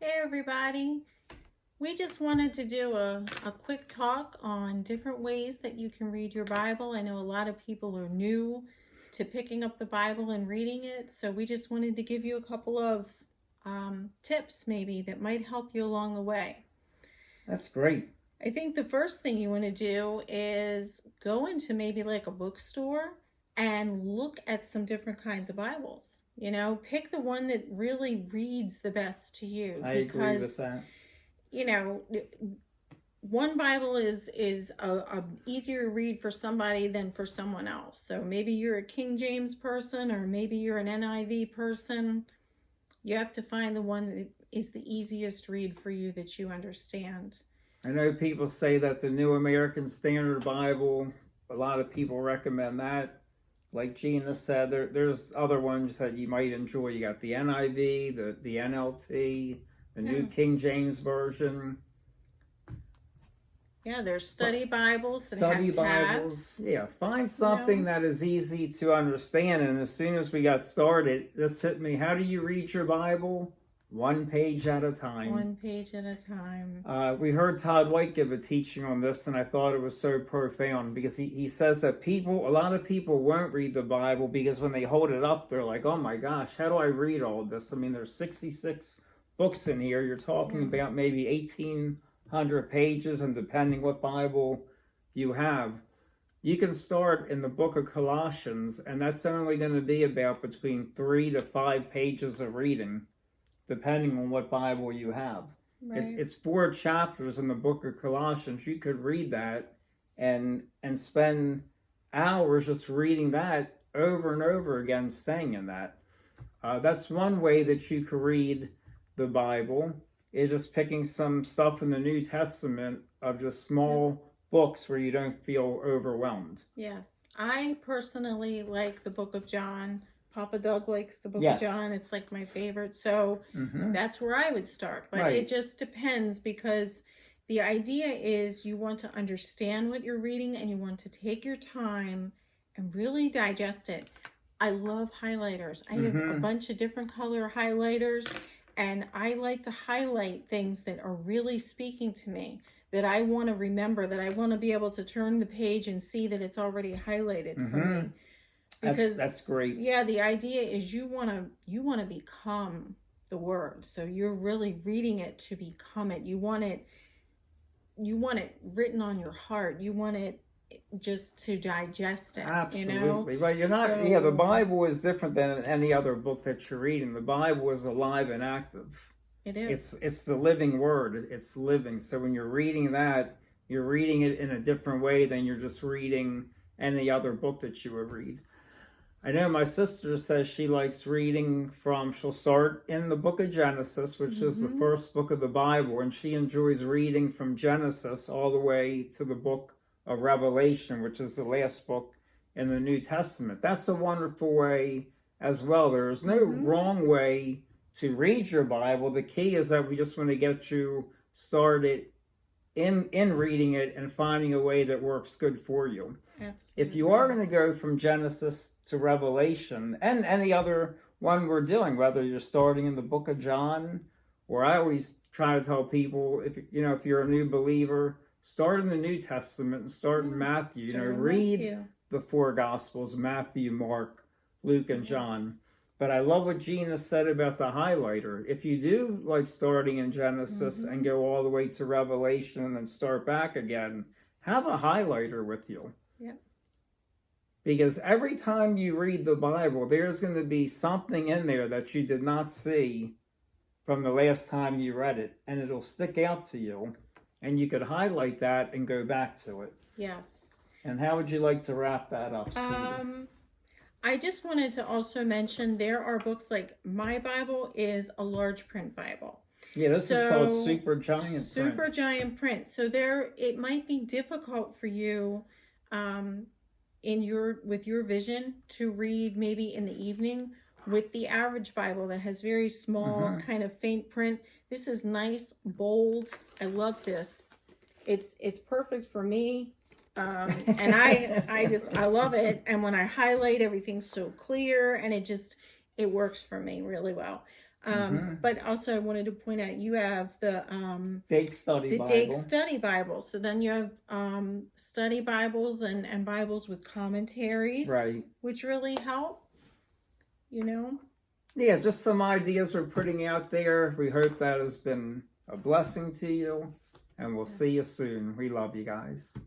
Hey everybody, we just wanted to do a quick talk on different ways that you can read your Bible. I know a lot of people are new to picking up the Bible and reading it, so we just wanted to give you a couple of tips maybe that might help you along the way. That's great. I think the first thing you want to do is go into maybe like a bookstore and look at some different kinds of Bibles. Pick the one that really reads the best to you. I agree with that. You know, one Bible is a easier read for somebody than for someone else. So maybe you're a King James person or maybe you're an NIV person. You have to find the one that is the easiest read for you that you understand. I know people say that the New American Standard Bible, a lot of people recommend that. Like Gina said, there's other ones that you might enjoy. You got the NIV, the NLT, the New King James Version. Yeah, there's study Bibles that Study have Bibles. tabs. Yeah, find something that is easy to understand. And as soon as we got started, this hit me. How do you read your Bible? One page at a time. One page at a time. We heard Todd White give a teaching on this, and I thought it was so profound because he says that a lot of people won't read the Bible because when they hold it up, they're like, oh my gosh, how do I read all this? I mean, there's 66 books in here. You're talking about maybe 1,800 pages, and depending what Bible you have, you can start in the book of Colossians, and that's only going to be about between 3 to 5 pages of reading, depending on what Bible you have. Right. It's 4 chapters in the book of Colossians. You could read that and spend hours just reading that over and over again, staying in that. That's one way that you could read the Bible, is just picking some stuff in the New Testament of just small books where you don't feel overwhelmed. Yes. I personally like the book of John. Papa Doug likes the book of John. It's like my favorite. So that's where I would start. But it just depends, because the idea is you want to understand what you're reading and you want to take your time and really digest it. I love highlighters. I have a bunch of different color highlighters, and I like to highlight things that are really speaking to me, that I want to remember, that I want to be able to turn the page and see that it's already highlighted for me. Because that's great. Yeah, the idea is you want to become the word. So you're really reading it to become it. You want it written on your heart. You want it just to digest it. Absolutely. Right. You're not the Bible is different than any other book that you're reading. The Bible is alive and active. It is. It's the living word. It's living. So when you're reading that, you're reading it in a different way than you're just reading any other book that you would read. I know my sister says she likes reading she'll start in the book of Genesis, which is the first book of the Bible, and she enjoys reading from Genesis all the way to the book of Revelation, which is the last book in the New Testament. That's a wonderful way as well. There's no wrong way to read your Bible. The key is that we just want to get you started in reading it and finding a way that works good for you. Absolutely. If you are going to go from Genesis to Revelation and any other one we're doing, whether you're starting in the book of John, or I always try to tell people, if you're a new believer, start in the New Testament and start in Matthew. Read the 4 Gospels: Matthew, Mark, Luke, and John. But I love what Gina said about the highlighter. If you do like starting in Genesis and go all the way to Revelation and then start back again, have a highlighter with you. Yep. Because every time you read the Bible, there's going to be something in there that you did not see from the last time you read it, and it'll stick out to you, and you could highlight that and go back to it. Yes. And how would you like to wrap that up, Steve? I just wanted to also mention there are books like my Bible is a large print Bible. Yeah, this is called Super Giant Print. Super Giant Print. So it might be difficult for you with your vision to read maybe in the evening. With the average Bible that has very small kind of faint print, this is nice, bold. I love this. It's perfect for me. And I love it. And when I highlight, everything's so clear, and it works for me really well. But also I wanted to point out you have the Dake Study Bible. Dake Study Bible. So then you have study Bibles and Bibles with commentaries, right, which really help. You know. Yeah, just some ideas we're putting out there. We hope that has been a blessing to you, and we'll see you soon. We love you guys.